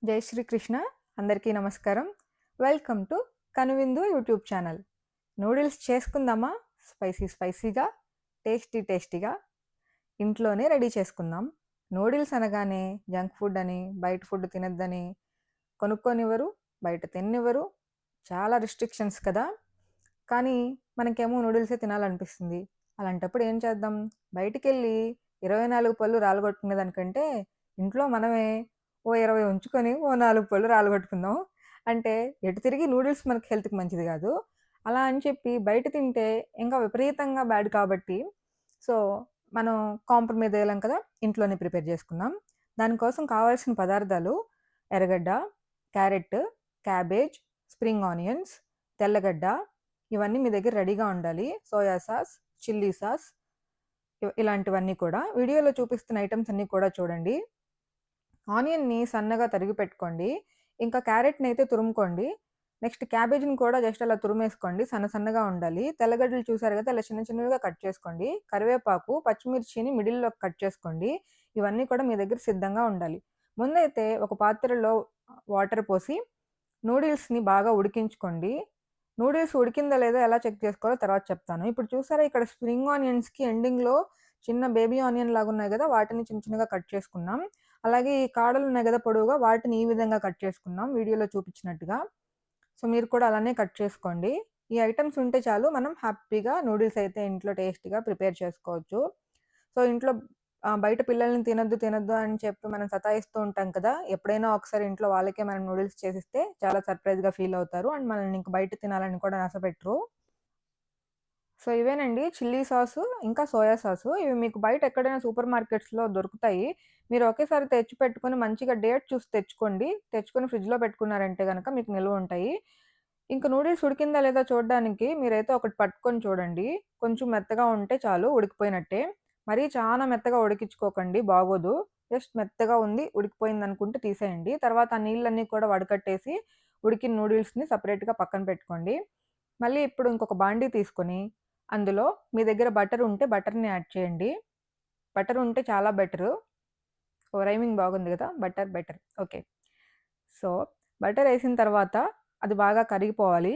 జై శ్రీకృష్ణ. అందరికీ నమస్కారం. వెల్కమ్ టు కనువిందు యూట్యూబ్ ఛానల్. నూడిల్స్ చేసుకుందామా? స్పైసీగా, టేస్టీగా ఇంట్లోనే రెడీ చేసుకుందాం. నూడిల్స్ అనగానే జంక్ ఫుడ్ అని, బయట ఫుడ్ తినొద్దని కొనుక్కోనివ్వరు, బయట తిననివ్వరు. చాలా రిస్ట్రిక్షన్స్ కదా! కానీ మనకేమో నూడిల్సే తినాలనిపిస్తుంది. అలాంటప్పుడు ఏం చేద్దాం? బయటికెళ్ళి 24 పళ్ళు రాలగొట్టుకునే దానికంటే ఇంట్లో మనమే ఓ 20 ఉంచుకొని ఓ 4 పళ్ళు రాలగొట్టుకుందాం. అంటే ఎటు తిరిగి నూడిల్స్ మనకి హెల్త్‌కి మంచిది గాదు. అలా అని చెప్పి బయట తింటే ఇంకా విపరీతంగా బ్యాడ్ కాబట్టి సో, మనం కాంప్రమైజ్ అయ్యలేం కదా! ఇంట్లోనే ప్రిపేర్ చేసుకుందాం. దానికోసం కావాల్సిన పదార్థాలు ఎర్రగడ్డ, క్యారెట్, క్యాబేజ్, స్ప్రింగ్ ఆనియన్స్, తెల్లగడ్డ ఇవన్నీ మీ దగ్గర రెడీగా ఉండాలి. సోయా సాస్, చిల్లీ సాస్ ఇలాంటివన్నీ కూడా. వీడియోలో చూపిస్తున్న ఐటెమ్స్ అన్నీ కూడా చూడండి. ఆనియన్‌ని సన్నగా తరిగి పెట్టుకోండి. ఇంకా క్యారెట్‌నయితే తురుముకోండి. నెక్స్ట్ క్యాబేజ్‌ని కూడా జస్ట్ అలా తురిమేసుకోండి. సన్నగా ఉండాలి. తెల్లగడ్డలు చూసారు కదా! ఇలా చిన్నగా కట్ చేసుకోండి. కరివేపాకు, పచ్చిమిర్చిని మిడిల్‌లో కట్ చేసుకోండి. ఇవన్నీ కూడా మీ దగ్గర సిద్ధంగా ఉండాలి. ముందైతే ఒక పాత్రలో వాటర్ పోసి నూడిల్స్‌ని బాగా ఉడికించుకోండి. నూడిల్స్ ఉడికిందా లేదా ఎలా చెక్ చేసుకోవాలో తర్వాత చెప్తాను. ఇప్పుడు చూసారా ఇక్కడ స్ప్రింగ్ ఆనియన్స్‌కి ఎండింగ్‌లో చిన్న బేబీ ఆనియన్ లాగున్నాయి గదా! వాటిని చిన్నగా కట్ చేసుకున్నాం. అలాగే ఈ కాడలున్నాయి గదా! పొడవుగా వాటిని ఈ విధంగా కట్ చేసుకున్నాం వీడియోలో చూపించినట్టుగా. సో, మీరు కూడా అలానే కట్ చేసుకోండి. ఈ ఐటెమ్స్ ఉంటే చాలు మనం హ్యాపీగా నూడిల్స్ అయితే ఇంట్లో టేస్టీగా ప్రిపేర్ చేసుకోవచ్చు. సో, ఇంట్లో బయట పిల్లల్ని తినొద్దు అని చెప్పి మనం సతాయిస్తూ ఉంటాం కదా! ఎప్పుడైనా ఒకసారి ఇంట్లో వాళ్ళకే మనం నూడిల్స్ చేసిస్తే చాలా సర్ప్రైజ్‌గా ఫీల్ అవుతారు. అండ్ మనల్ని ఇంక బయట తినాలని కూడా ఆశపెట్టరు. సో, ఇవేనండి చిల్లీ సాసు, ఇంకా సోయా సాసు. ఇవి మీకు బయట ఎక్కడైనా సూపర్ మార్కెట్స్‌లో దొరుకుతాయి. మీరు ఒకేసారి తెచ్చిపెట్టుకొని మంచిగా డేట్ చూసి తెచ్చుకోండి. తెచ్చుకొని ఫ్రిడ్జ్‌లో పెట్టుకున్నారంటే గనక మీకు నిల్వుంటాయి. ఇంక నూడిల్స్ ఉడికిందా లేదా చూడడానికి మీరైతే ఒకటి పట్టుకొని చూడండి. కొంచెం మెత్తగా ఉంటే చాలు ఉడికిపోయినట్టే. మరీ చానా మెత్తగా ఉడికించుకోకండి బాగోదు. జస్ట్ మెత్తగా ఉంది, ఉడికిపోయిందనుకుంటే తీసేయండి. తర్వాత ఆ నీళ్ళన్నీ కూడా వడకట్టేసి ఉడికిన నూడిల్స్‌ని సెపరేట్‌గా పక్కన పెట్టుకోండి. మళ్ళీ ఇప్పుడు ఇంకొక బాండీ తీసుకొని అందులో మీ దగ్గర బటర్ ఉంటే బటర్‌ని యాడ్ చేయండి. బటర్ ఉంటే చాలా బెటరు. ఓహ్! రైమింగ్ బాగుంది గదా! బెటర్. ఓకే. సో, బటర్ ఏసిన తర్వాత అది బాగా కరిగిపోవాలి.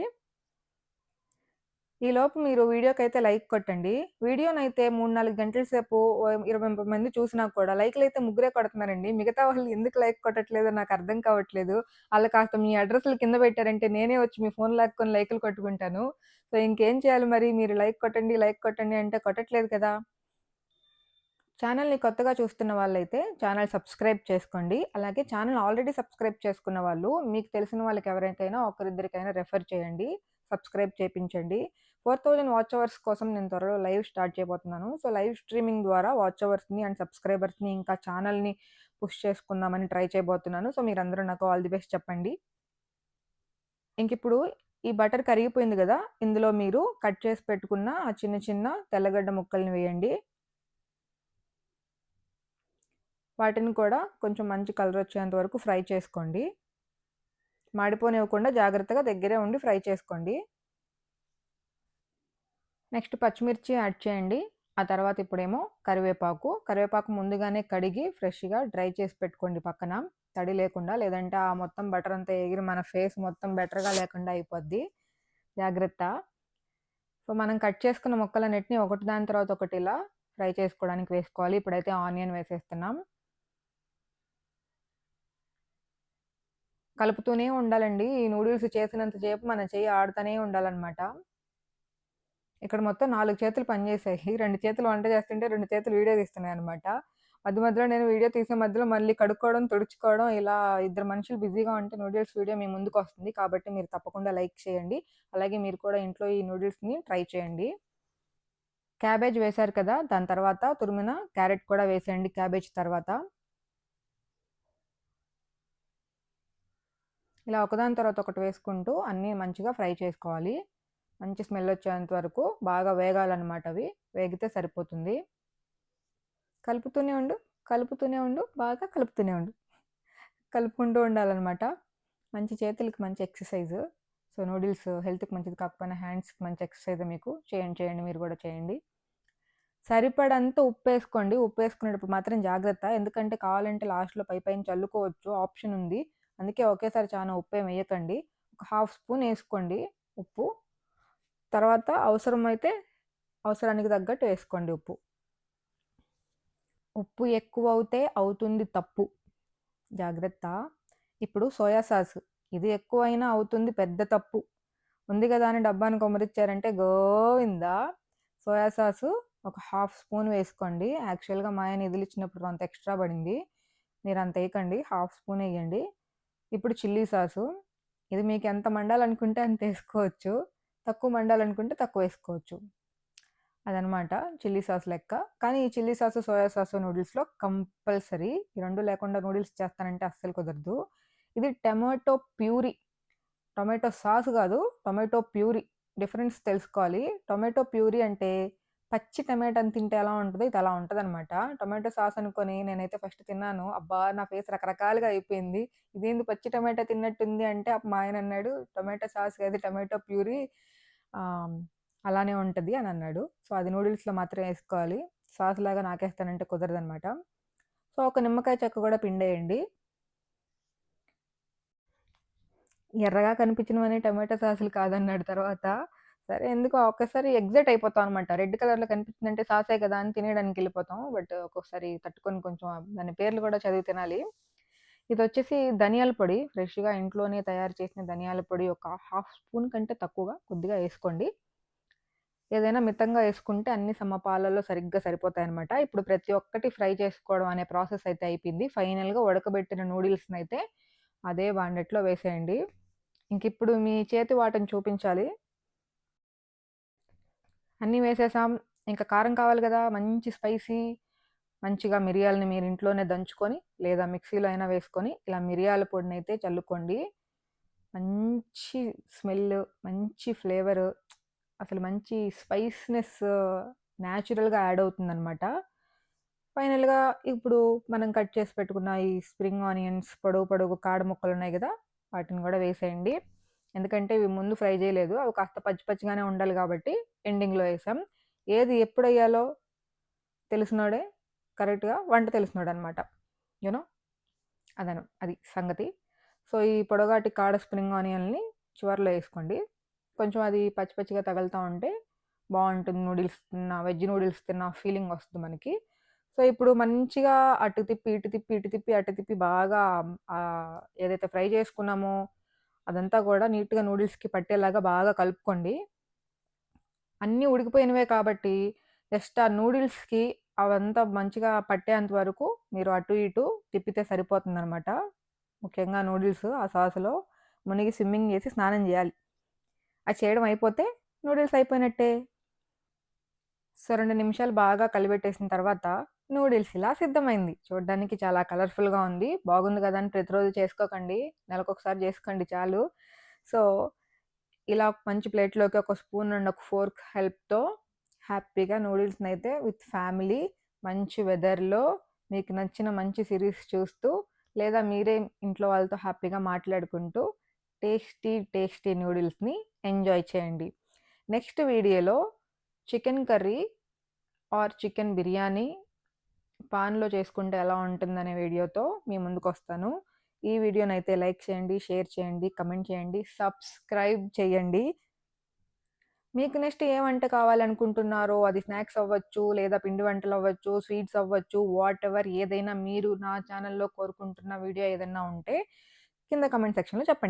ఈలోపు మీరు వీడియోకైతే లైక్ కొట్టండి. వీడియోనైతే 3, 4 గంటల సేపు 20, 30 మంది చూసినా కూడా లైక్‌లైతే ముగ్గురే కొడుతున్నారండి. మిగతా వాళ్ళు ఎందుకు లైక్ కొట్టట్లేదో నాకర్థం కావట్లేదు. ఆళ్ళు కాస్త మీ అడ్రెస్‌లు కింద పెట్టారంటే నేనే వచ్చి మీ ఫోన్ లాక్కొని లైకులు కొట్టుకుంటాను. సో, ఇంకేం చేయాలి మరి మీరు లైక్ కొట్టండి అంటే కొట్టట్లేదు కదా! ఛానెల్‌ని కొత్తగా చూస్తున్న వాళ్ళైతే ఛానెల్ సబ్స్క్రైబ్ చేసుకోండి. అలాగే ఛానెల్ ఆల్రెడీ సబ్స్క్రైబ్ చేసుకున్న వాళ్ళు మీకు తెలిసిన వాళ్ళకి ఎవరికైనా ఒకరిద్దరికైనా రెఫర్ చేయండి. సబ్స్క్రైబ్ చేపించండి. 4000 వాచ్ అవర్స్ కోసం నేను త్వరలో లైవ్ స్టార్ట్ చేయబోతున్నాను. సో, లైవ్ స్ట్రీమింగ్ ద్వారా వాచ్ అవర్స్‌ని అండ్ సబ్స్క్రైబర్స్‌ని ఇంకా ఛానెల్‌ని పుష్ చేసుకుందామని ట్రై చేయబోతున్నాను. సో, మీరందరూ నాకు ఆల్ ది బెస్ట్ చెప్పండి. ఇంకిప్పుడు ఈ బటర్ కరిగిపోయింది గదా! ఇందులో మీరు కట్ చేసి పెట్టుకున్న ఆ చిన్న తెల్లగడ్డ ముక్కల్ని వేయండి. వాటిని కూడా కొంచెం మంచి కలరొచ్చేంత వరకు ఫ్రై చేసుకోండి. మాడిపోనివ్వకుండా జాగ్రత్తగా దగ్గరే ఉండి ఫ్రై చేసుకోండి. నెక్స్ట్ పచ్చిమిర్చి యాడ్ చేయండి. ఆ తర్వాత ఇప్పుడేమో కరివేపాకు ముందుగానే కడిగి ఫ్రెష్‌గా డ్రై చేసి పెట్టుకోండి పక్కన. తడి లేకుండా లేదంటే ఆ మొత్తం బటర్ అంతా ఎగిరి మన ఫేస్ మొత్తం బెటర్‌గా లేకుండా అయిపోద్ది. జాగ్రత్త. సో, మనం కట్ చేసుకున్న ముక్కలన్నిటిని ఒకటి దాని తర్వాత ఒకటి ఇలా ఫ్రై చేసుకోవడానికి వేసుకోవాలి. ఇప్పుడైతే ఆనియన్ వేసేస్తున్నాం. కలుపుతూనే ఉండాలండి. ఈ నూడిల్స్ చేసినంత సేపు మన చెయ్యి ఆడుతూనే ఉండాలనమాట. ఇక్కడ మొత్తం 4 చేతులు పనిచేశాయి. 2 చేతులు వంట చేస్తుంటే, 2 చేతులు వీడియో తీస్తున్నాయనమాట. మధ్యలో నేను వీడియో తీసే మధ్యలో మళ్ళీ కడుక్కోవడం, తుడుచుకోవడం ఇలా ఇద్దరు మనుషులు బిజీగా ఉంటే నూడిల్స్ వీడియో మీ ముందుకొస్తుంది. కాబట్టి మీరు తప్పకుండా లైక్ చేయండి. అలాగే మీరు కూడా ఇంట్లో ఈ నూడిల్స్‌ని ట్రై చేయండి. క్యాబేజ్ వేశారు కదా! దాని తర్వాత తురిమిన క్యారెట్ కూడా వేసేయండి క్యాబేజ్ తర్వాత. ఇలా ఒకదాని తర్వాత ఒకటి వేసుకుంటూ అన్నీ మంచిగా ఫ్రై చేసుకోవాలి. మంచి స్మెల్ వచ్చేంత వరకు బాగా వేగాలన్నమాట అవి. వేగితే సరిపోతుంది. కలుపుతూనే ఉండు, బాగా కలుపుతూనే ఉండు. కలుపుకుంటూ ఉండాలన్నమాట. మంచి చేతులకి మంచి ఎక్సర్‌సైజు. సో, నూడిల్స్ హెల్త్‌కి మంచిది కాకపోయినా హ్యాండ్స్‌కి మంచి ఎక్సర్‌సైజే మీకు. చేయండి. మీరు గూడా చేయండి. సరిపడంత ఉప్పేసుకోండి. ఉప్పేసుకునేటప్పుడు మాత్రం జాగ్రత్త. ఎందుకంటే కావాలంటే లాస్ట్‌లో పైన చల్లుకోవచ్చు. ఆప్షన్ ఉంది. అందుకే ఒకేసారి చాలా ఉప్పు ఏమి వేయకండి. ఒక హాఫ్ స్పూన్ వేసుకోండి ఉప్పు. తర్వాత అవసరానికి తగ్గట్టు వేసుకోండి ఉప్పు. ఉప్పు ఎక్కువ అవుతుంది తప్పు, జాగ్రత్త. ఇప్పుడు సోయా సాస్, ఇది ఎక్కువైనా అవుతుంది పెద్ద తప్పు. ఉంది కదా అని డబ్బాని కొమ్మరిచ్చారంటే గోవిందా. సోయా సాసు ఒక హాఫ్ స్పూన్ వేసుకోండి. యాక్చువల్గా మా ఆయన ఇదిలు ఇచ్చినప్పుడు అంత ఎక్స్ట్రా పడింది, మీరు అంత వేయకండి, హాఫ్ స్పూన్ వేయండి. ఇప్పుడు చిల్లీ సాసు, ఇది మీకు ఎంత మండాలనుకుంటే అంత వేసుకోవచ్చు, తక్కువ మండాలనుకుంటే తక్కువ వేసుకోవచ్చు. అదనమాట చిల్లీ సాస్ లెక్క. కానీ ఈ చిల్లీ సాసు సోయా సాసు నూడిల్స్లో కంపల్సరీ. ఈ రెండు లేకుండా నూడిల్స్ చేస్తానంటే అస్సలు కుదరదు. ఇది టమాటో ప్యూరీ, టొమాటో సాస్ కాదు, టొమాటో ప్యూరీ. డిఫరెన్స్ తెలుసుకోవాలి. టొమాటో ప్యూరీ అంటే పచ్చి టమాటాని తింటే ఎలా ఉంటుందో ఇది అలా ఉంటుంది అనమాట. టొమాటో సాస్ అనుకొని నేనైతే ఫస్ట్ తిన్నాను, అబ్బా నా ఫేస్ రకరకాలుగా అయిపోయింది. ఇదేంది పచ్చి టమాటా తిన్నట్టుంది అంటే అప్పుడు మా ఆయన అన్నాడు, టొమాటో సాస్ కాదు టొమాటో ప్యూరీ, అలానే ఉంటుంది అని అన్నాడు. సో అది నూడిల్స్లో మాత్రమే వేసుకోవాలి, సాస్ లాగా నాకేస్తానంటే కుదరదనమాట. సో ఒక నిమ్మకాయ చెక్క కూడా పిండేయండి. ఎర్రగా కనిపించినవని టమాటో సాసులు కాదన్నాడు తర్వాత. సరే ఎందుకో ఒక్కసారి ఎగ్జైట్ అయిపోతాం అనమాట. రెడ్ కలర్‌లో కనిపించిందంటే సాసే కదా అని తినేయడానికి వెళ్ళిపోతాం. బట్ ఒక్కొక్కసారి తట్టుకొని కొంచెం దాని పేర్లు కూడా చదివి తినాలి. ఇదొచ్చేసి ధనియాల పొడి, ఫ్రెష్‌గా ఇంట్లోనే తయారు చేసిన ధనియాల పొడి ఒక హాఫ్ స్పూన్ కంటే తక్కువగా కొద్దిగా వేసుకోండి. ఏదైనా మితంగా వేసుకుంటే అన్ని సమపాలలో సరిగ్గా సరిపోతాయన్నమాట. ఇప్పుడు ప్రతి ఒక్కటి ఫ్రై చేసుకోవడం అనే ప్రాసెస్ అయితే అయిపోయింది. ఫైనల్‌గా ఉడకబెట్టిన నూడిల్స్‌నైతే అదే బాండెట్లో వేసేయండి. ఇంకిప్పుడు మీ చేతి వాటను చూపించాలి. అన్నీ వేసేసాం. ఇంకా కారం కావాలి కదా, మంచి స్పైసీ. మంచిగా మిరియాలని మీరు ఇంట్లోనే దంచుకొని లేదా మిక్సీలో అయినా వేసుకొని ఇలా మిరియాల పొడినైతే చల్లుకోండి. మంచి స్మెల్, మంచి ఫ్లేవరు, అసలు మంచి స్పైస్‌నెస్ న్యాచురల్‌గా యాడ్ అవుతుందనమాట. ఫైనల్‌గా ఇప్పుడు మనం కట్ చేసి పెట్టుకున్న ఈ స్ప్రింగ్ ఆనియన్స్, పొడవు పొడవు కాడ ముక్కలున్నాయి గదా, వాటిని గూడా వేసేయండి. ఎందుకంటే ఇవి ముందు ఫ్రై చేయలేదు, అవి కాస్త పచ్చి పచ్చిగానే ఉండాలి కాబట్టి ఎండింగ్‌లో వేసాం. ఏది ఎప్పుడెయ్యాలో తెలిసినోడే కరెక్ట్‌గా వంట తెలిసినోడనమాట. యూ నో అది సంగతి. సో ఈ పొడగాటి కాడ స్ప్రింగ్ ఆనియన్‌ని చివర్లో వేసుకోండి. కొంచెం అది పచ్చి పచ్చిగా తగులుతా ఉంటే బావుంటుంది. నూడిల్స్ తిన్న, వెజ్ నూడిల్స్ తిన్న ఫీలింగ్ వస్తుంది మనకి. సో ఇప్పుడు మంచిగా అటు తిప్పి, ఇటు తిప్పి, ఇటు తిప్పి, అటు తిప్పి బాగా ఏదైతే ఫ్రై చేసుకున్నామో అదంతా కూడా నీట్‌గా నూడిల్స్‌కి పట్టేలాగా బాగా కలుపుకోండి. అన్నీ ఉడికిపోయినవే కాబట్టి జస్ట్ ఆ నూడిల్స్‌కి అవంతా మంచిగా పట్టేంత వరకు మీరు అటు ఇటు తిప్పితే సరిపోతుందనమాట. ముఖ్యంగా నూడిల్స్ ఆ సాస్‌లో మునిగి స్విమ్మింగ్ చేసి స్నానం చేయాలి. అది చేయడం అయిపోతే నూడిల్స్ అయిపోయినట్టే. సో 2 నిమిషాలు బాగా కలిపెట్టేసిన తర్వాత నూడిల్స్ ఇలా సిద్ధమైంది. చూడ్డానికి చాలా కలర్‌ఫుల్‌గా ఉంది. బాగుంది కదా అని ప్రతిరోజు చేసుకోకండి, నెలకొకసారి చేసుకోండి చాలు. సో ఇలా మంచి ప్లేట్‌లోకి ఒక స్పూన్ అండ్ ఒక ఫోర్క్ హెల్ప్‌తో హ్యాపీగా నూడిల్స్‌నైతే విత్ ఫ్యామిలీ మంచి వెదర్‌లో మీకు నచ్చిన మంచి సీరీస్ చూస్తూ లేదా మీరే ఇంట్లో వాళ్ళతో హ్యాపీగా మాట్లాడుకుంటూ టేస్టీ టేస్టీ నూడిల్స్‌ని ఎంజాయ్ చేయండి. నెక్స్ట్ వీడియోలో chicken curry or chicken biryani పాన్‌లో చేసుకుంటే ఎలా ఉంటుందనే వీడియోతో మీ ముందుకొస్తాను. ఈ వీడియోనైతే లైక్ చేయండి, షేర్ చేయండి, కమెంట్ చేయండి, సబ్స్క్రైబ్ చేయండి. మీకు నెక్స్ట్ ఏ వంట కావాలనుకుంటున్నారో అది స్నాక్స్ అవ్వచ్చు, లేదా పిండి వంటలవ్వచ్చు, స్వీట్స్ అవ్వచ్చు, వాటెవర్ ఏదైనా మీరు నా ఛానెల్‌లో కోరుకుంటున్న వీడియో ఏదన్నా ఉంటే కింద కమెంట్ సెక్షన్‌లో చెప్పండి.